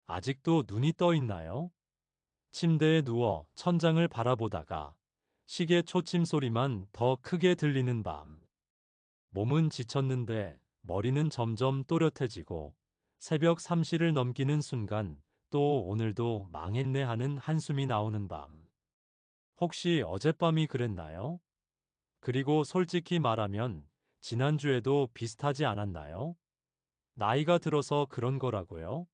아직도 눈이 떠 있나요? 침대에 누워 천장을 바라보다가 시계 초침 소리만 더 크게 들리는 밤. 몸은 지쳤는데 머리는 점점 또렷해지고 새벽 3시를 넘기는 순간 또 오늘도 망했네 하는 한숨이 나오는 밤. 혹시 어젯밤이 그랬나요? 그리고 솔직히 말하면 지난주에도 비슷하지 않았나요? 나이가 들어서 그런 거라고요?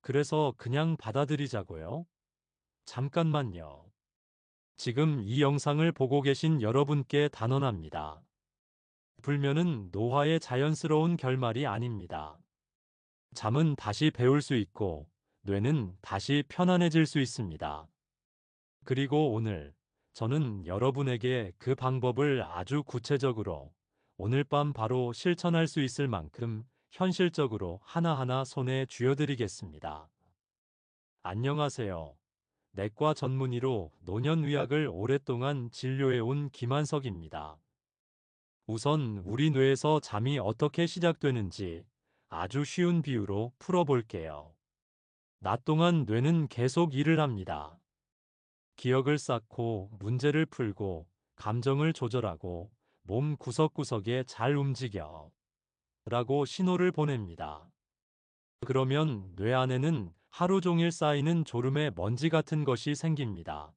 그래서 그냥 받아들이자고요? 잠깐만요. 지금 이 영상을 보고 계신 여러분께 단언합니다. 불면은 노화의 자연스러운 결말이 아닙니다. 잠은 다시 배울 수 있고, 뇌는 다시 편안해질 수 있습니다. 그리고 오늘, 저는 여러분에게 그 방법을 아주 구체적으로, 오늘 밤 바로 실천할 수 있을 만큼 현실적으로 하나하나 손에 쥐어드리겠습니다. 안녕하세요. 내과 전문의로 노년의학을 오랫동안 진료해온 김한석입니다. 우선 우리 뇌에서 잠이 어떻게 시작되는지 아주 쉬운 비유로 풀어볼게요. 낮 동안 뇌는 계속 일을 합니다. 기억을 쌓고 문제를 풀고 감정을 조절하고 몸 구석구석에 잘 움직여 라고 신호를 보냅니다. 그러면 뇌 안에는 하루 종일 쌓이는 졸음의 먼지 같은 것이 생깁니다.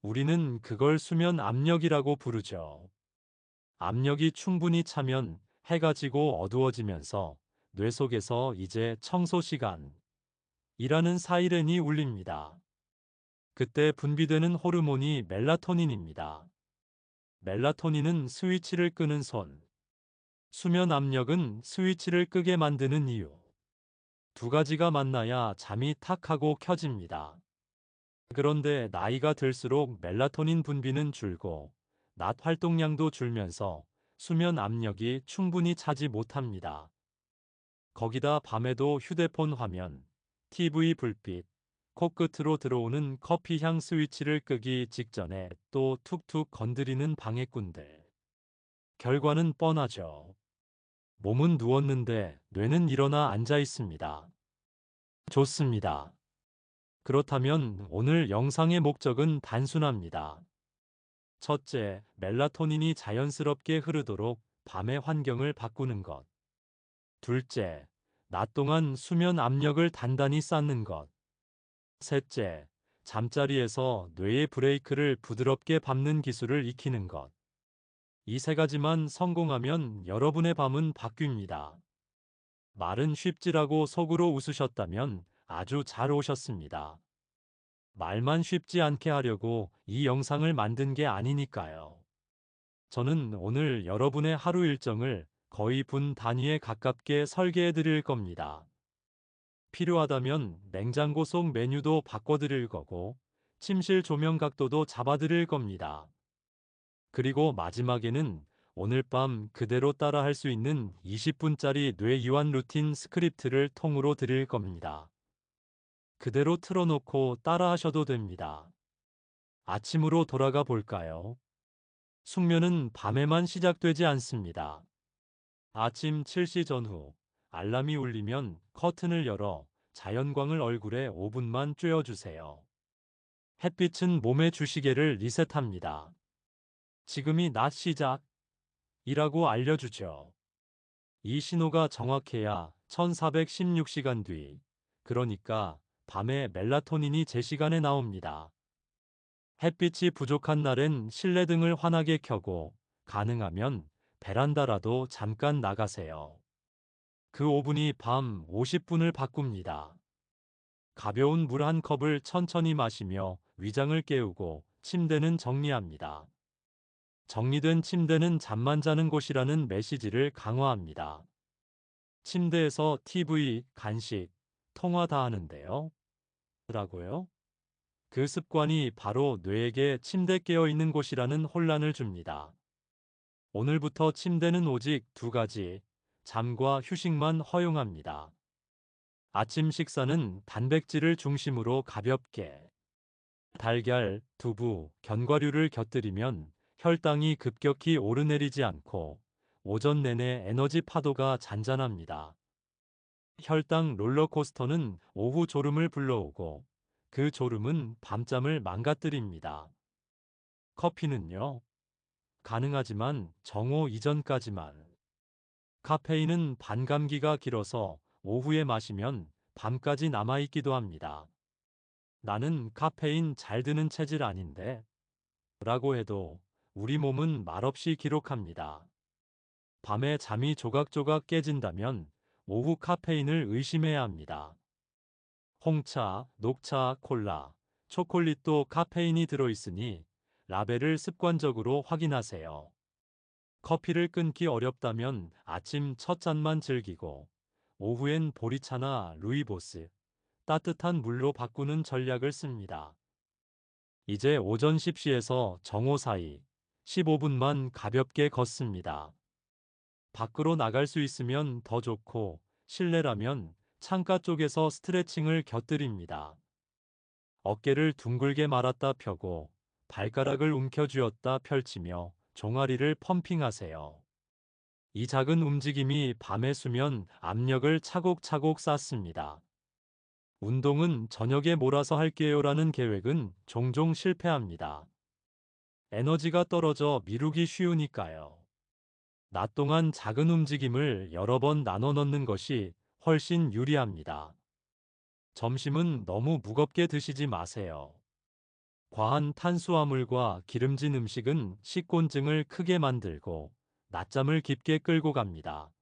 우리는 그걸 수면 압력이라고 부르죠. 압력이 충분히 차면 해가 지고 어두워지면서 뇌 속에서 이제 청소 시간이라는 사이렌이 울립니다. 그때 분비되는 호르몬이 멜라토닌입니다. 멜라토닌은 스위치를 끄는 손, 수면 압력은 스위치를 끄게 만드는 이유. 두 가지가 만나야 잠이 탁 하고 켜집니다. 그런데 나이가 들수록 멜라토닌 분비는 줄고 낮 활동량도 줄면서 수면 압력이 충분히 차지 못합니다. 거기다 밤에도 휴대폰 화면, TV 불빛, 코끝으로 들어오는 커피향 스위치를 끄기 직전에 또 툭툭 건드리는 방해꾼들. 결과는 뻔하죠. 몸은 누웠는데 뇌는 일어나 앉아 있습니다. 좋습니다. 그렇다면 오늘 영상의 목적은 단순합니다. 첫째, 멜라토닌이 자연스럽게 흐르도록 밤의 환경을 바꾸는 것. 둘째, 낮 동안 수면 압력을 단단히 쌓는 것. 셋째, 잠자리에서 뇌의 브레이크를 부드럽게 밟는 기술을 익히는 것. 이 세 가지만 성공하면 여러분의 밤은 바뀝니다. 말은 쉽지라고 속으로 웃으셨다면 아주 잘 오셨습니다. 말만 쉽지 않게 하려고 이 영상을 만든 게 아니니까요. 저는 오늘 여러분의 하루 일정을 거의 분 단위에 가깝게 설계해 드릴 겁니다. 필요하다면 냉장고 속 메뉴도 바꿔드릴 거고, 침실 조명 각도도 잡아드릴 겁니다. 그리고 마지막에는 오늘 밤 그대로 따라 할 수 있는 20분짜리 뇌 이완 루틴 스크립트를 통으로 드릴 겁니다. 그대로 틀어놓고 따라 하셔도 됩니다. 아침으로 돌아가 볼까요? 숙면은 밤에만 시작되지 않습니다. 아침 7시 전후 알람이 울리면 커튼을 열어 자연광을 얼굴에 5분만 쬐어주세요. 햇빛은 몸의 주시계를 리셋합니다. 지금이 낮 시작이라고 알려주죠. 이 신호가 정확해야 1416시간 뒤, 그러니까 밤에 멜라토닌이 제 시간에 나옵니다. 햇빛이 부족한 날엔 실내등을 환하게 켜고 가능하면 베란다라도 잠깐 나가세요. 그 5분이 밤 50분을 바꿉니다. 가벼운 물 한 컵을 천천히 마시며 위장을 깨우고 침대는 정리합니다. 정리된 침대는 잠만 자는 곳이라는 메시지를 강화합니다. 침대에서 TV, 간식, 통화 다 하는데요. 라고요? 그 습관이 바로 뇌에게 침대 깨어 있는 곳이라는 혼란을 줍니다. 오늘부터 침대는 오직 두 가지, 잠과 휴식만 허용합니다. 아침 식사는 단백질을 중심으로 가볍게, 달걀, 두부, 견과류를 곁들이면 혈당이 급격히 오르내리지 않고 오전 내내 에너지 파도가 잔잔합니다. 혈당 롤러코스터는 오후 졸음을 불러오고 그 졸음은 밤잠을 망가뜨립니다. 커피는요? 가능하지만 정오 이전까지만. 카페인은 반감기가 길어서 오후에 마시면 밤까지 남아있기도 합니다. 나는 카페인 잘 드는 체질 아닌데 라고 해도 우리 몸은 말없이 기록합니다. 밤에 잠이 조각조각 깨진다면 오후 카페인을 의심해야 합니다. 홍차, 녹차, 콜라, 초콜릿도 카페인이 들어있으니 라벨을 습관적으로 확인하세요. 커피를 끊기 어렵다면 아침 첫 잔만 즐기고 오후엔 보리차나 루이보스, 따뜻한 물로 바꾸는 전략을 씁니다. 이제 오전 10시에서 정오 사이 15분만 가볍게 걷습니다. 밖으로 나갈 수 있으면 더 좋고 실내라면 창가 쪽에서 스트레칭을 곁들입니다. 어깨를 둥글게 말았다 펴고 발가락을 움켜쥐었다 펼치며 종아리를 펌핑하세요. 이 작은 움직임이 밤의 수면 압력을 차곡차곡 쌓습니다. 운동은 저녁에 몰아서 할게요라는 계획은 종종 실패합니다. 에너지가 떨어져 미루기 쉬우니까요. 낮 동안 작은 움직임을 여러 번 나눠 넣는 것이 훨씬 유리합니다. 점심은 너무 무겁게 드시지 마세요. 과한 탄수화물과 기름진 음식은 식곤증을 크게 만들고 낮잠을 깊게 끌고 갑니다.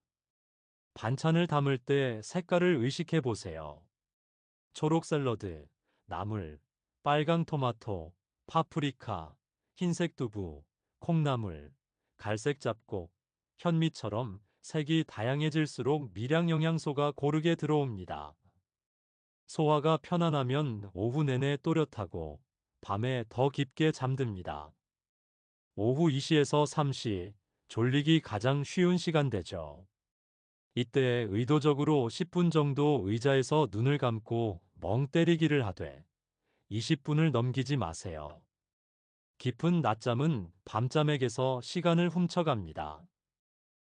반찬을 담을 때 색깔을 의식해 보세요. 초록 샐러드, 나물, 빨강 토마토, 파프리카, 흰색 두부, 콩나물, 갈색 잡곡, 현미처럼 색이 다양해질수록 미량 영양소가 고르게 들어옵니다. 소화가 편안하면 오후 내내 또렷하고 밤에 더 깊게 잠듭니다. 오후 2시에서 3시, 졸리기 가장 쉬운 시간대죠. 이때 의도적으로 10분 정도 의자에서 눈을 감고 멍 때리기를 하되 20분을 넘기지 마세요. 깊은 낮잠은 밤잠에게서 시간을 훔쳐갑니다.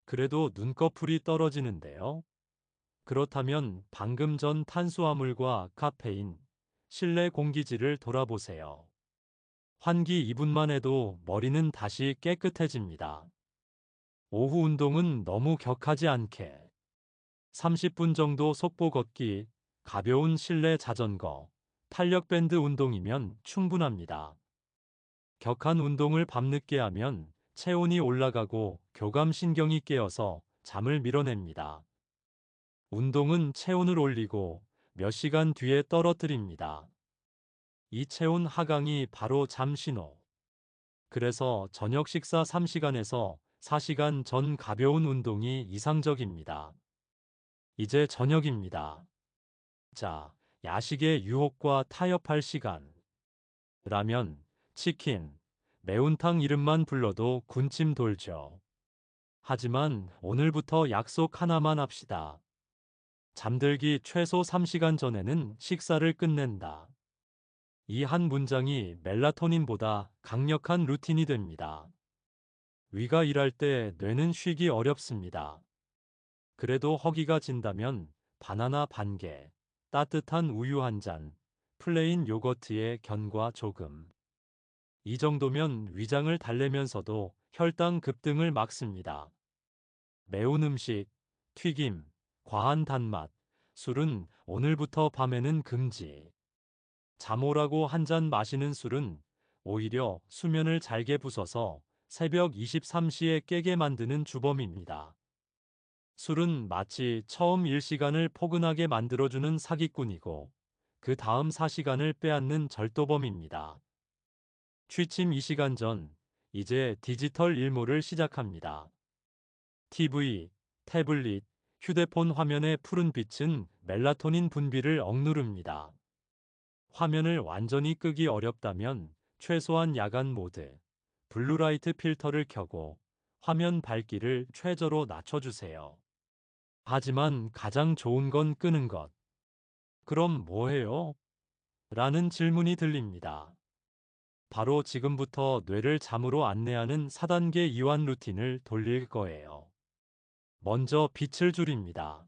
그래도 눈꺼풀이 떨어지는데요. 그렇다면 방금 전 탄수화물과 카페인, 실내 공기질을 돌아보세요. 환기 2분만 해도 머리는 다시 깨끗해집니다. 오후 운동은 너무 격하지 않게 30분 정도 속보 걷기, 가벼운 실내 자전거, 탄력밴드 운동이면 충분합니다. 격한 운동을 밤늦게 하면 체온이 올라가고 교감신경이 깨어서 잠을 밀어냅니다. 운동은 체온을 올리고 몇 시간 뒤에 떨어뜨립니다. 이 체온 하강이 바로 잠 신호. 그래서 저녁 식사 3시간에서 4시간 전 가벼운 운동이 이상적입니다. 이제 저녁입니다. 자, 야식의 유혹과 타협할 시간. 라면, 치킨, 매운탕 이름만 불러도 군침 돌죠. 하지만 오늘부터 약속 하나만 합시다. 잠들기 최소 3시간 전에는 식사를 끝낸다. 이 한 문장이 멜라토닌보다 강력한 루틴이 됩니다. 위가 일할 때 뇌는 쉬기 어렵습니다. 그래도 허기가 진다면 바나나 반 개, 따뜻한 우유 한 잔, 플레인 요거트에 견과 조금. 이 정도면 위장을 달래면서도 혈당 급등을 막습니다. 매운 음식, 튀김, 과한 단맛, 술은 오늘부터 밤에는 금지. 잠오라고 한 잔 마시는 술은 오히려 수면을 잘게 부숴서 새벽 23시에 깨게 만드는 주범입니다. 술은 마치 처음 1시간을 포근하게 만들어주는 사기꾼이고 그 다음 4시간을 빼앗는 절도범입니다. 취침 2시간 전, 이제 디지털 일몰을 시작합니다. TV, 태블릿, 휴대폰 화면의 푸른 빛은 멜라토닌 분비를 억누릅니다. 화면을 완전히 끄기 어렵다면 최소한 야간 모드, 블루라이트 필터를 켜고 화면 밝기를 최저로 낮춰주세요. 하지만 가장 좋은 건 끄는 것. 그럼 뭐 해요? 라는 질문이 들립니다. 바로 지금부터 뇌를 잠으로 안내하는 4단계 이완 루틴을 돌릴 거예요. 먼저 빛을 줄입니다.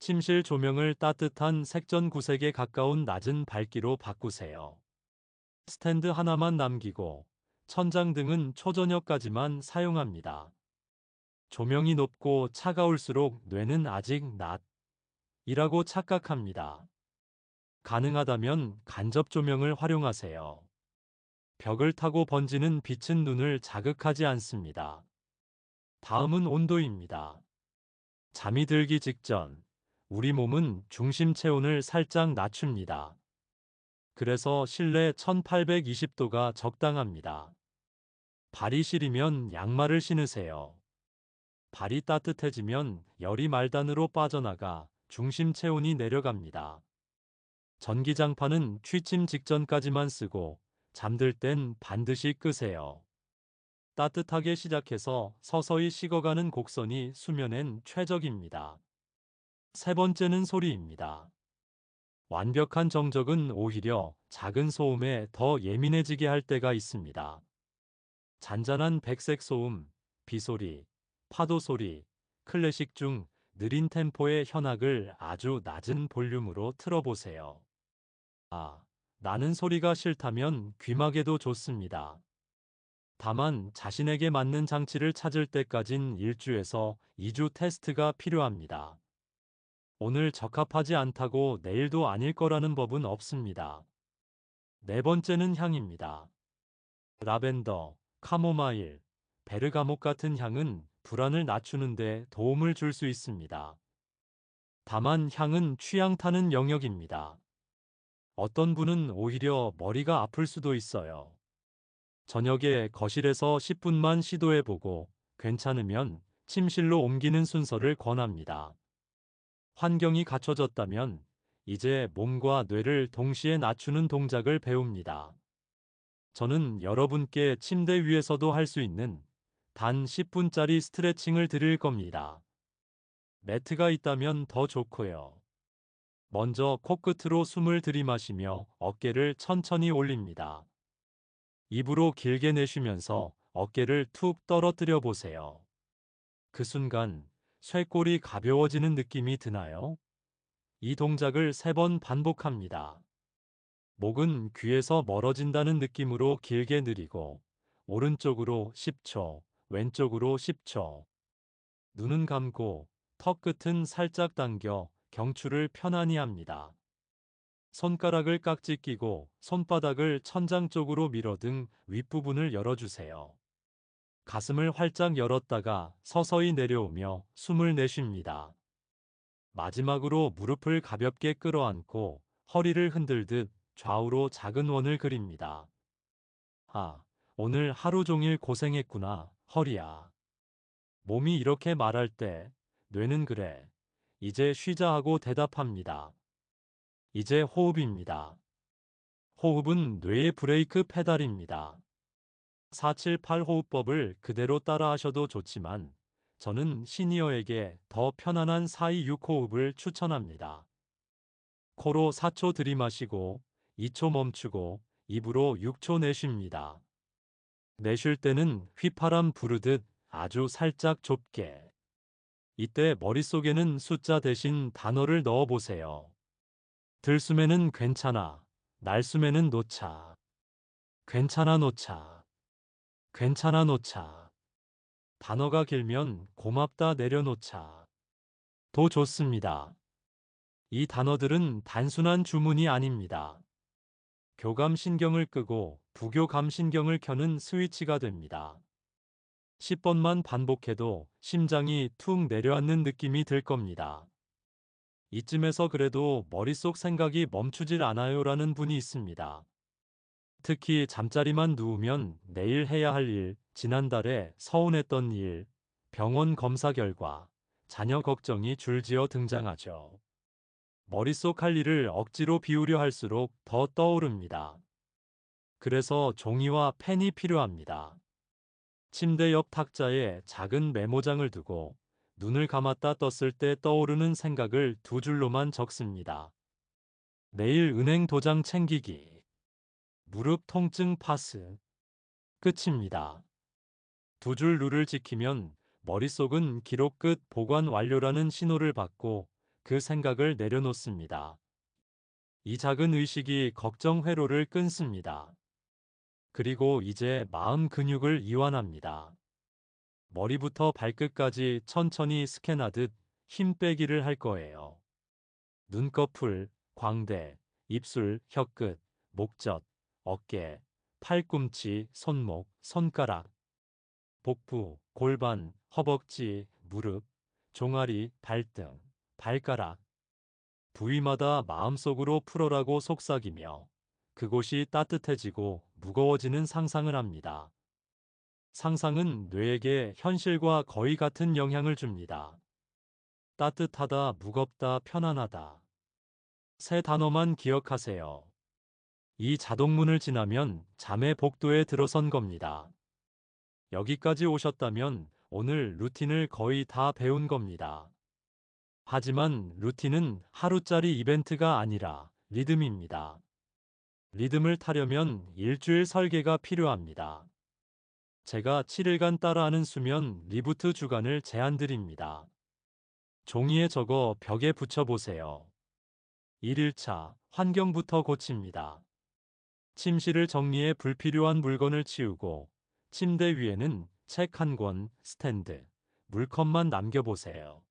침실 조명을 따뜻한 색전 구색에 가까운 낮은 밝기로 바꾸세요. 스탠드 하나만 남기고 천장등은 초저녁까지만 사용합니다. 조명이 높고 차가울수록 뇌는 아직 낮이라고 착각합니다. 가능하다면 간접 조명을 활용하세요. 벽을 타고 번지는 빛은 눈을 자극하지 않습니다. 다음은 온도입니다. 잠이 들기 직전, 우리 몸은 중심 체온을 살짝 낮춥니다. 그래서 실내 1820도가 적당합니다. 발이 시리면 양말을 신으세요. 발이 따뜻해지면 열이 말단으로 빠져나가 중심 체온이 내려갑니다. 전기장판은 취침 직전까지만 쓰고 잠들 땐 반드시 끄세요. 따뜻하게 시작해서 서서히 식어가는 곡선이 수면엔 최적입니다. 세 번째는 소리입니다. 완벽한 정적은 오히려 작은 소음에 더 예민해지게 할 때가 있습니다. 잔잔한 백색 소음, 비소리, 파도 소리, 클래식 중 느린 템포의 현악을 아주 낮은 볼륨으로 틀어보세요. 나는 소리가 싫다면 귀마개도 좋습니다. 다만 자신에게 맞는 장치를 찾을 때까진 1주에서 2주 테스트가 필요합니다. 오늘 적합하지 않다고 내일도 아닐 거라는 법은 없습니다. 네 번째는 향입니다. 라벤더, 카모마일, 베르가못 같은 향은 불안을 낮추는데 도움을 줄 수 있습니다. 다만 향은 취향 타는 영역입니다. 어떤 분은 오히려 머리가 아플 수도 있어요. 저녁에 거실에서 10분만 시도해보고 괜찮으면 침실로 옮기는 순서를 권합니다. 환경이 갖춰졌다면 이제 몸과 뇌를 동시에 낮추는 동작을 배웁니다. 저는 여러분께 침대 위에서도 할 수 있는 단 10분짜리 스트레칭을 드릴 겁니다. 매트가 있다면 더 좋고요. 먼저 코끝으로 숨을 들이마시며 어깨를 천천히 올립니다. 입으로 길게 내쉬면서 어깨를 툭 떨어뜨려 보세요. 그 순간 쇄골이 가벼워지는 느낌이 드나요? 이 동작을 3번 반복합니다. 목은 귀에서 멀어진다는 느낌으로 길게 느리고 오른쪽으로 10초, 왼쪽으로 10초. 눈은 감고 턱 끝은 살짝 당겨 경추를 편안히 합니다. 손가락을 깍지 끼고 손바닥을 천장 쪽으로 밀어 등 윗부분을 열어주세요. 가슴을 활짝 열었다가 서서히 내려오며 숨을 내쉽니다. 마지막으로 무릎을 가볍게 끌어안고 허리를 흔들듯 좌우로 작은 원을 그립니다. 오늘 하루 종일 고생했구나, 허리야. 몸이 이렇게 말할 때 뇌는 그래, 이제 쉬자 하고 대답합니다. 이제 호흡입니다. 호흡은 뇌의 브레이크 페달입니다. 478 호흡법을 그대로 따라 하셔도 좋지만 저는 시니어에게 더 편안한 426 호흡을 추천합니다. 코로 4초 들이마시고 2초 멈추고 입으로 6초 내쉽니다. 내쉴 때는 휘파람 부르듯 아주 살짝 좁게. 이때 머릿속에는 숫자 대신 단어를 넣어보세요. 들숨에는 괜찮아, 날숨에는 놓자. 괜찮아 놓자. 괜찮아 놓자. 단어가 길면 고맙다 내려놓자. 도 좋습니다. 이 단어들은 단순한 주문이 아닙니다. 교감신경을 끄고 부교감신경을 켜는 스위치가 됩니다. 10번만 반복해도 심장이 툭 내려앉는 느낌이 들 겁니다. 이쯤에서 그래도 머릿속 생각이 멈추질 않아요라는 분이 있습니다. 특히 잠자리만 누우면 내일 해야 할 일, 지난달에 서운했던 일, 병원 검사 결과, 자녀 걱정이 줄지어 등장하죠. 머릿속 할 일을 억지로 비우려 할수록 더 떠오릅니다. 그래서 종이와 펜이 필요합니다. 침대 옆 탁자에 작은 메모장을 두고 눈을 감았다 떴을 때 떠오르는 생각을 2줄로만 적습니다. 내일 은행 도장 챙기기. 무릎 통증 파스. 끝입니다. 2줄 룰을 지키면 머릿속은 기록 끝 보관 완료라는 신호를 받고 그 생각을 내려놓습니다. 이 작은 의식이 걱정 회로를 끊습니다. 그리고 이제 마음 근육을 이완합니다. 머리부터 발끝까지 천천히 스캔하듯 힘 빼기를 할 거예요. 눈꺼풀, 광대, 입술, 혀끝, 목젖, 어깨, 팔꿈치, 손목, 손가락, 복부, 골반, 허벅지, 무릎, 종아리, 발등, 발가락. 부위마다 마음속으로 풀어라고 속삭이며 그곳이 따뜻해지고 무거워지는 상상을 합니다. 상상은 뇌에게 현실과 거의 같은 영향을 줍니다. 따뜻하다, 무겁다, 편안하다. 세 단어만 기억하세요. 이 자동문을 지나면 잠의 복도에 들어선 겁니다. 여기까지 오셨다면 오늘 루틴을 거의 다 배운 겁니다. 하지만 루틴은 하루짜리 이벤트가 아니라 리듬입니다. 리듬을 타려면 일주일 설계가 필요합니다. 제가 7일간 따라하는 수면 리부트 주간을 제안드립니다. 종이에 적어 벽에 붙여보세요. 1일차 환경부터 고칩니다. 침실을 정리해 불필요한 물건을 치우고 침대 위에는 책 한 권, 스탠드, 물컵만 남겨보세요.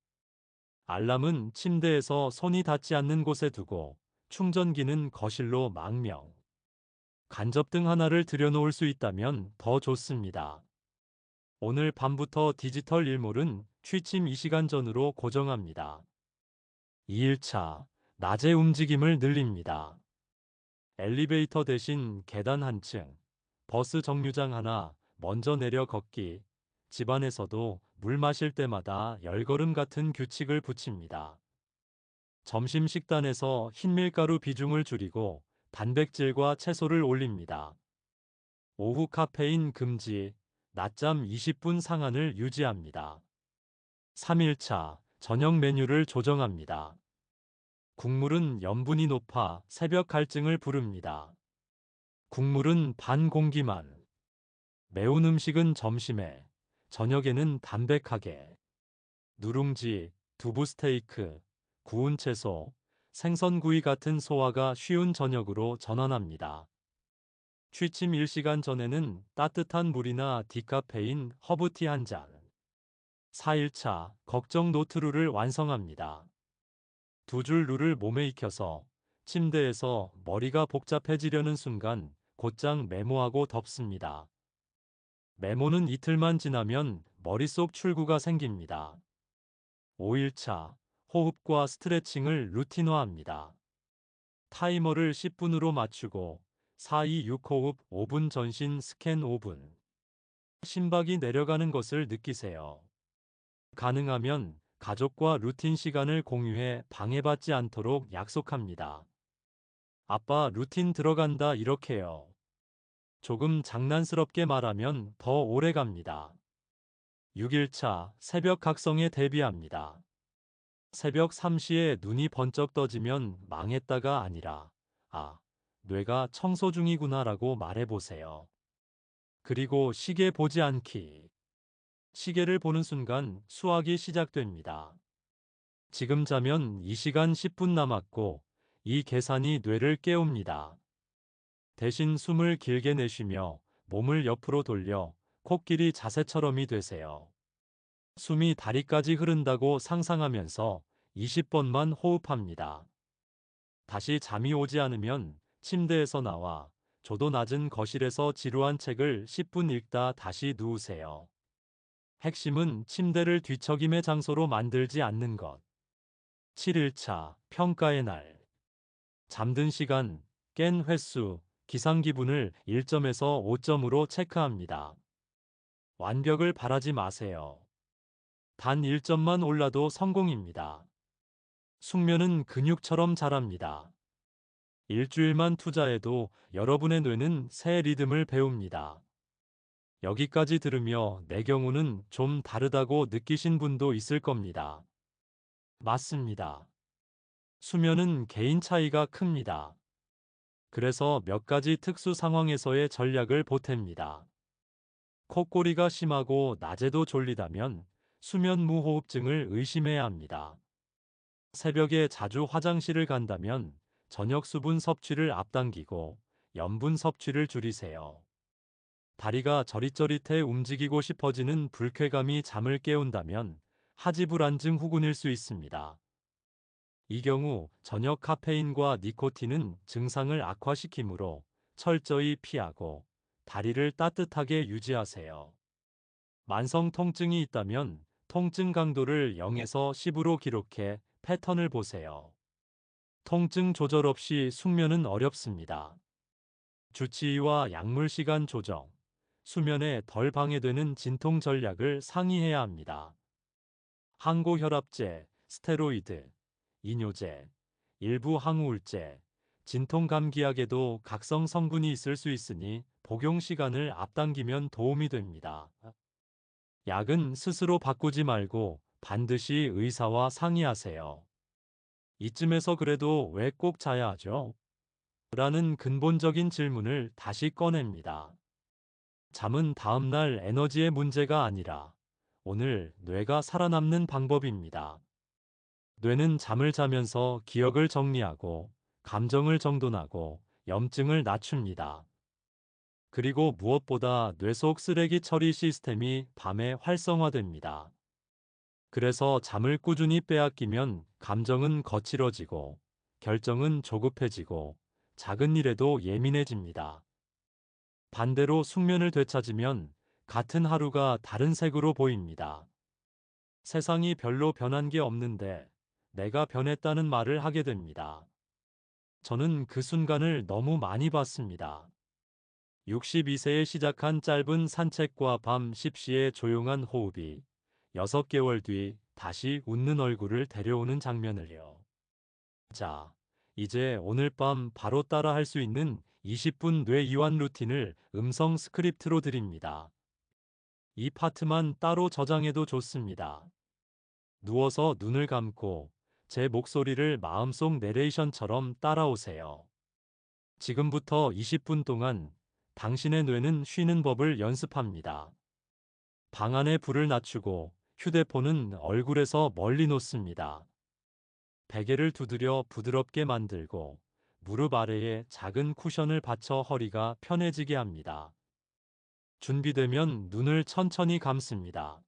알람은 침대에서 손이 닿지 않는 곳에 두고 충전기는 거실로 망명. 간접등 하나를 들여놓을 수 있다면 더 좋습니다. 오늘 밤부터 디지털 일몰은 취침 2시간 전으로 고정합니다. 2일차 낮에 움직임을 늘립니다. 엘리베이터 대신 계단 한 층, 버스 정류장 하나 먼저 내려 걷기, 집안에서도 물 마실 때마다 열걸음 같은 규칙을 붙입니다. 점심 식단에서 흰밀가루 비중을 줄이고 단백질과 채소를 올립니다. 오후 카페인 금지, 낮잠 20분 상한을 유지합니다. 3일차 저녁 메뉴를 조정합니다. 국물은 염분이 높아 새벽 갈증을 부릅니다. 국물은 반 공기만. 매운 음식은 점심에, 저녁에는 담백하게. 누룽지, 두부 스테이크, 구운 채소, 생선구이 같은 소화가 쉬운 저녁으로 전환합니다. 취침 1시간 전에는 따뜻한 물이나 디카페인 허브티 한 잔. 4일차 걱정 노트룰을 완성합니다. 두 줄 룰을 몸에 익혀서 침대에서 머리가 복잡해지려는 순간 곧장 메모하고 덮습니다. 메모는 이틀만 지나면 머릿속 출구가 생깁니다. 5일차 호흡과 스트레칭을 루틴화합니다. 타이머를 10분으로 맞추고 4-2-6 호흡 5분 전신 스캔 5분. 심박이 내려가는 것을 느끼세요. 가능하면 가족과 루틴 시간을 공유해 방해받지 않도록 약속합니다. 아빠 루틴 들어간다 이렇게요. 조금 장난스럽게 말하면 더 오래 갑니다. 6일차 새벽 각성에 대비합니다. 새벽 3시에 눈이 번쩍 떠지면 망했다가 아니라 아, 뇌가 청소 중이구나라고 말해보세요. 그리고 시계 보지 않기. 시계를 보는 순간 수학이 시작됩니다. 지금 자면 2시간 10분 남았고 이 계산이 뇌를 깨웁니다. 대신 숨을 길게 내쉬며 몸을 옆으로 돌려 코끼리 자세처럼이 되세요. 숨이 다리까지 흐른다고 상상하면서 20번만 호흡합니다. 다시 잠이 오지 않으면 침대에서 나와 조도 낮은 거실에서 지루한 책을 10분 읽다 다시 누우세요. 핵심은 침대를 뒤척임의 장소로 만들지 않는 것. 7일차 평가의 날. 잠든 시간, 깬 횟수, 기상 기분을 1점에서 5점으로 체크합니다. 완벽을 바라지 마세요. 단 1점만 올라도 성공입니다. 숙면은 근육처럼 자랍니다. 일주일만 투자해도 여러분의 뇌는 새 리듬을 배웁니다. 여기까지 들으며 내 경우는 좀 다르다고 느끼신 분도 있을 겁니다. 맞습니다. 수면은 개인 차이가 큽니다. 그래서 몇 가지 특수 상황에서의 전략을 보탭니다. 콧골이가 심하고 낮에도 졸리다면 수면 무호흡증을 의심해야 합니다. 새벽에 자주 화장실을 간다면 저녁 수분 섭취를 앞당기고 염분 섭취를 줄이세요. 다리가 저릿저릿해 움직이고 싶어지는 불쾌감이 잠을 깨운다면 하지불안증 후군일 수 있습니다. 이 경우 저녁 카페인과 니코틴은 증상을 악화시키므로 철저히 피하고 다리를 따뜻하게 유지하세요. 만성 통증이 있다면 통증 강도를 0에서 10으로 기록해 패턴을 보세요. 통증 조절 없이 숙면은 어렵습니다. 주치의와 약물 시간 조정, 수면에 덜 방해되는 진통 전략을 상의해야 합니다. 항고혈압제, 스테로이드, 이뇨제, 일부 항우울제, 진통감기약에도 각성 성분이 있을 수 있으니 복용 시간을 앞당기면 도움이 됩니다. 약은 스스로 바꾸지 말고 반드시 의사와 상의하세요. 이쯤에서 그래도 왜 꼭 자야 하죠? 라는 근본적인 질문을 다시 꺼냅니다. 잠은 다음날 에너지의 문제가 아니라 오늘 뇌가 살아남는 방법입니다. 뇌는 잠을 자면서 기억을 정리하고 감정을 정돈하고 염증을 낮춥니다. 그리고 무엇보다 뇌 속 쓰레기 처리 시스템이 밤에 활성화됩니다. 그래서 잠을 꾸준히 빼앗기면 감정은 거칠어지고 결정은 조급해지고 작은 일에도 예민해집니다. 반대로 숙면을 되찾으면 같은 하루가 다른 색으로 보입니다. 세상이 별로 변한 게 없는데 내가 변했다는 말을 하게 됩니다. 저는 그 순간을 너무 많이 봤습니다. 62세에 시작한 짧은 산책과 밤 10시의 조용한 호흡이 6개월 뒤 다시 웃는 얼굴을 데려오는 장면을요. 자, 이제 오늘 밤 바로 따라 할 수 있는 20분 뇌 이완 루틴을 음성 스크립트로 드립니다. 이 파트만 따로 저장해도 좋습니다. 누워서 눈을 감고 제 목소리를 마음속 내레이션처럼 따라오세요. 지금부터 20분 동안 당신의 뇌는 쉬는 법을 연습합니다. 방 안의 불을 낮추고 휴대폰은 얼굴에서 멀리 놓습니다. 베개를 두드려 부드럽게 만들고 무릎 아래에 작은 쿠션을 받쳐 허리가 편해지게 합니다. 준비되면 눈을 천천히 감습니다.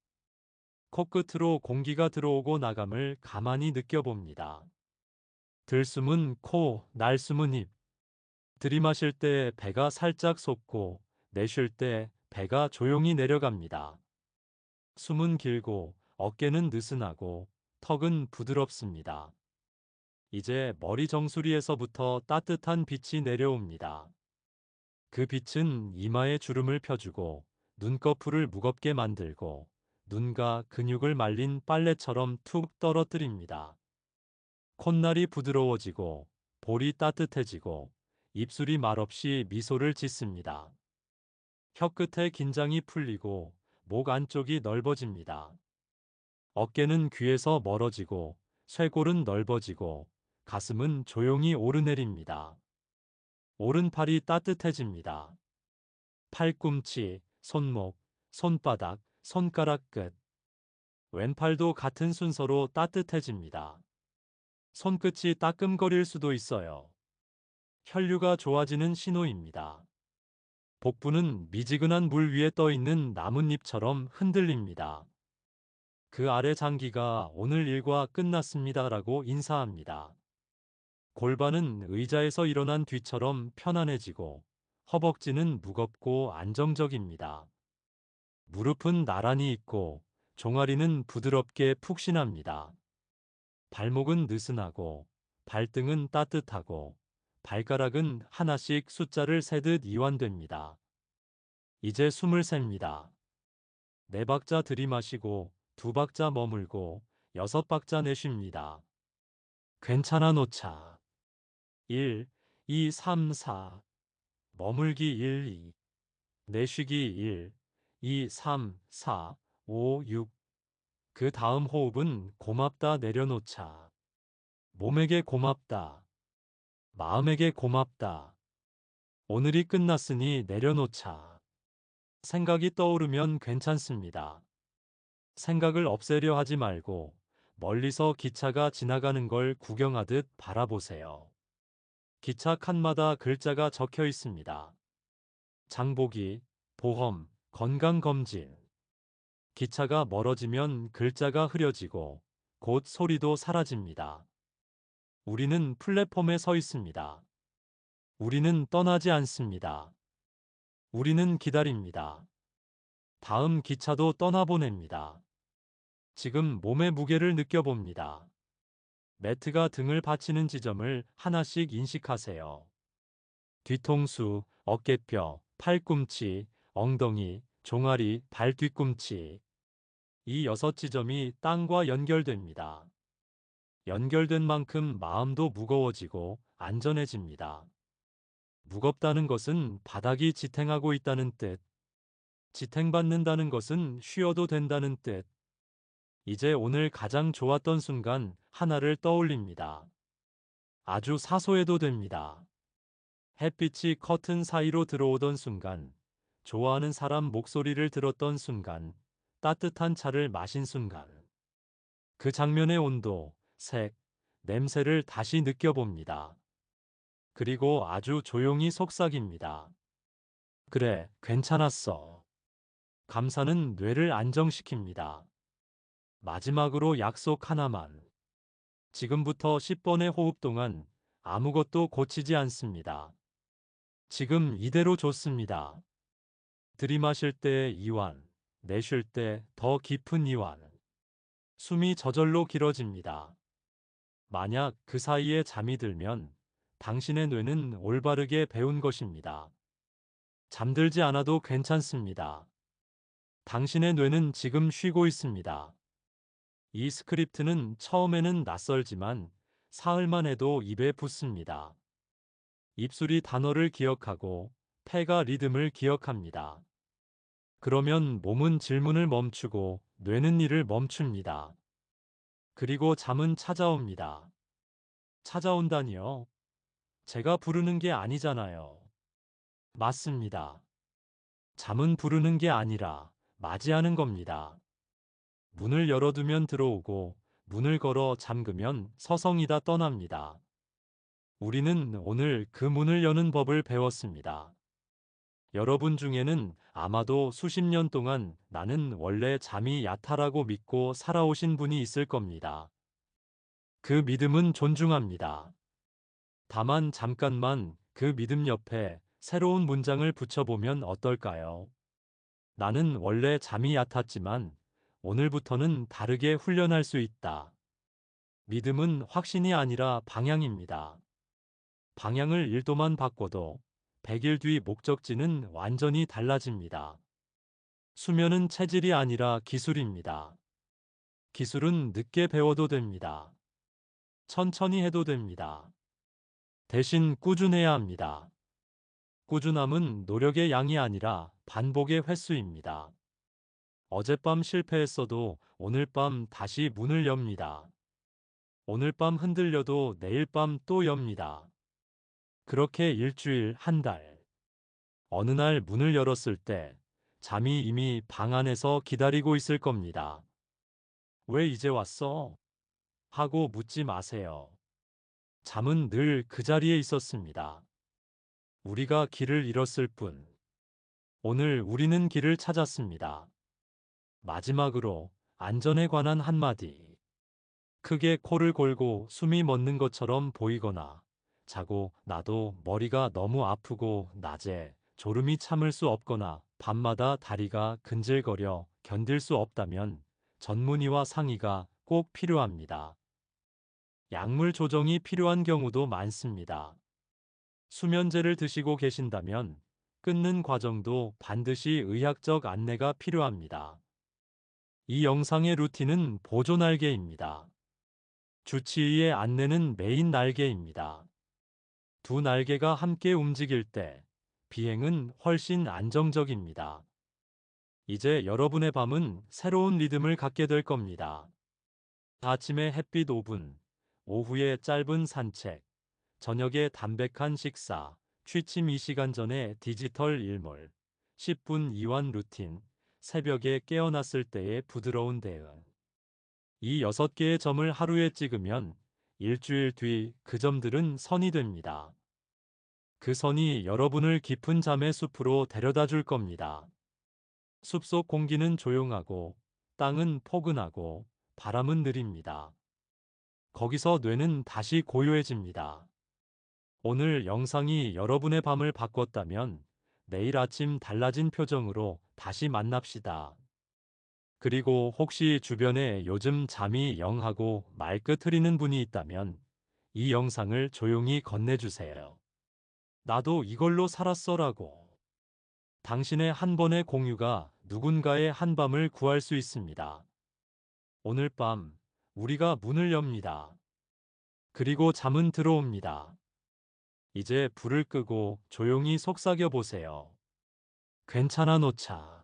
코끝으로 공기가 들어오고 나감을 가만히 느껴봅니다. 들숨은 코, 날숨은 입. 들이마실 때 배가 살짝 솟고 내쉴 때 배가 조용히 내려갑니다. 숨은 길고 어깨는 느슨하고 턱은 부드럽습니다. 이제 머리 정수리에서부터 따뜻한 빛이 내려옵니다. 그 빛은 이마에 주름을 펴주고 눈꺼풀을 무겁게 만들고 눈과 근육을 말린 빨래처럼 툭 떨어뜨립니다. 콧날이 부드러워지고 볼이 따뜻해지고 입술이 말없이 미소를 짓습니다. 혀끝에 긴장이 풀리고 목 안쪽이 넓어집니다. 어깨는 귀에서 멀어지고 쇄골은 넓어지고 가슴은 조용히 오르내립니다. 오른팔이 따뜻해집니다. 팔꿈치, 손목, 손바닥, 손가락 끝. 왼팔도 같은 순서로 따뜻해집니다. 손끝이 따끔거릴 수도 있어요. 혈류가 좋아지는 신호입니다. 복부는 미지근한 물 위에 떠 있는 나뭇잎처럼 흔들립니다. 그 아래 장기가 오늘 일과 끝났습니다라고 인사합니다. 골반은 의자에서 일어난 뒤처럼 편안해지고 허벅지는 무겁고 안정적입니다. 무릎은 나란히 있고 종아리는 부드럽게 푹신합니다. 발목은 느슨하고 발등은 따뜻하고 발가락은 하나씩 숫자를 세듯 이완됩니다. 이제 숨을 셉니다. 4박자 들이마시고 2박자 머물고 6박자 내쉽니다. 괜찮아 놓자. 1, 2, 3, 4. 머물기 1, 2. 내쉬기 1, 2, 3, 4, 5, 6. 그 다음 호흡은 고맙다 내려놓자. 몸에게 고맙다. 마음에게 고맙다. 오늘이 끝났으니 내려놓자. 생각이 떠오르면 괜찮습니다. 생각을 없애려 하지 말고 멀리서 기차가 지나가는 걸 구경하듯 바라보세요. 기차 칸마다 글자가 적혀 있습니다. 장보기, 보험, 건강검진. 기차가 멀어지면 글자가 흐려지고 곧 소리도 사라집니다. 우리는 플랫폼에 서 있습니다. 우리는 떠나지 않습니다. 우리는 기다립니다. 다음 기차도 떠나보냅니다. 지금 몸의 무게를 느껴봅니다. 매트가 등을 받치는 지점을 하나씩 인식하세요. 뒤통수, 어깨뼈, 팔꿈치, 엉덩이, 종아리, 발 뒤꿈치. 이 6지점이 땅과 연결됩니다. 연결된 만큼 마음도 무거워지고 안전해집니다. 무겁다는 것은 바닥이 지탱하고 있다는 뜻. 지탱받는다는 것은 쉬어도 된다는 뜻. 이제 오늘 가장 좋았던 순간 하나를 떠올립니다. 아주 사소해도 됩니다. 햇빛이 커튼 사이로 들어오던 순간, 좋아하는 사람 목소리를 들었던 순간, 따뜻한 차를 마신 순간. 그 장면의 온도, 색, 냄새를 다시 느껴봅니다. 그리고 아주 조용히 속삭입니다. 그래, 괜찮았어. 감사는 뇌를 안정시킵니다. 마지막으로 약속 하나만. 지금부터 10번의 호흡 동안 아무것도 고치지 않습니다. 지금 이대로 좋습니다. 들이마실 때 이완, 내쉴 때 더 깊은 이완. 숨이 저절로 길어집니다. 만약 그 사이에 잠이 들면 당신의 뇌는 올바르게 배운 것입니다. 잠들지 않아도 괜찮습니다. 당신의 뇌는 지금 쉬고 있습니다. 이 스크립트는 처음에는 낯설지만 사흘만 해도 입에 붙습니다. 입술이 단어를 기억하고 폐가 리듬을 기억합니다. 그러면 몸은 질문을 멈추고 뇌는 일을 멈춥니다. 그리고 잠은 찾아옵니다. 찾아온다니요? 제가 부르는 게 아니잖아요. 맞습니다. 잠은 부르는 게 아니라 맞이하는 겁니다. 문을 열어두면 들어오고 문을 걸어 잠그면 서성이다 떠납니다. 우리는 오늘 그 문을 여는 법을 배웠습니다. 여러분 중에는 아마도 수십 년 동안 나는 원래 잠이 얕아라고 믿고 살아오신 분이 있을 겁니다. 그 믿음은 존중합니다. 다만 잠깐만 그 믿음 옆에 새로운 문장을 붙여보면 어떨까요? 나는 원래 잠이 얕았지만 오늘부터는 다르게 훈련할 수 있다. 믿음은 확신이 아니라 방향입니다. 방향을 1도만 바꿔도 100일 뒤 목적지는 완전히 달라집니다. 수면은 체질이 아니라 기술입니다. 기술은 늦게 배워도 됩니다. 천천히 해도 됩니다. 대신 꾸준해야 합니다. 꾸준함은 노력의 양이 아니라 반복의 횟수입니다. 어젯밤 실패했어도 오늘 밤 다시 문을 엽니다. 오늘 밤 흔들려도 내일 밤 또 엽니다. 그렇게 일주일, 한 달. 어느 날 문을 열었을 때 잠이 이미 방 안에서 기다리고 있을 겁니다. 왜 이제 왔어? 하고 묻지 마세요. 잠은 늘 그 자리에 있었습니다. 우리가 길을 잃었을 뿐. 오늘 우리는 길을 찾았습니다. 마지막으로 안전에 관한 한마디. 크게 코를 골고 숨이 멎는 것처럼 보이거나 자고 나도 머리가 너무 아프고 낮에 졸음이 참을 수 없거나 밤마다 다리가 근질거려 견딜 수 없다면 전문의와 상의가 꼭 필요합니다. 약물 조정이 필요한 경우도 많습니다. 수면제를 드시고 계신다면 끊는 과정도 반드시 의학적 안내가 필요합니다. 이 영상의 루틴은 보조 날개입니다. 주치의의 안내는 메인 날개입니다. 두 날개가 함께 움직일 때 비행은 훨씬 안정적입니다. 이제 여러분의 밤은 새로운 리듬을 갖게 될 겁니다. 아침에 햇빛 5분, 오후에 짧은 산책, 저녁에 담백한 식사, 취침 2시간 전에 디지털 일몰, 10분 이완 루틴, 새벽에 깨어났을 때의 부드러운 대응. 이 6개의 점을 하루에 찍으면 일주일 뒤 그 점들은 선이 됩니다. 그 선이 여러분을 깊은 잠의 숲으로 데려다 줄 겁니다. 숲속 공기는 조용하고 땅은 포근하고 바람은 느립니다. 거기서 뇌는 다시 고요해집니다. 오늘 영상이 여러분의 밤을 바꿨다면 내일 아침 달라진 표정으로 다시 만납시다. 그리고 혹시 주변에 요즘 잠이 영하고 말끝 흐리는 분이 있다면 이 영상을 조용히 건네주세요. 나도 이걸로 살았어라고. 당신의 한 번의 공유가 누군가의 한밤을 구할 수 있습니다. 오늘 밤 우리가 문을 엽니다. 그리고 잠은 들어옵니다. 이제 불을 끄고 조용히 속삭여 보세요. 괜찮아 놓자.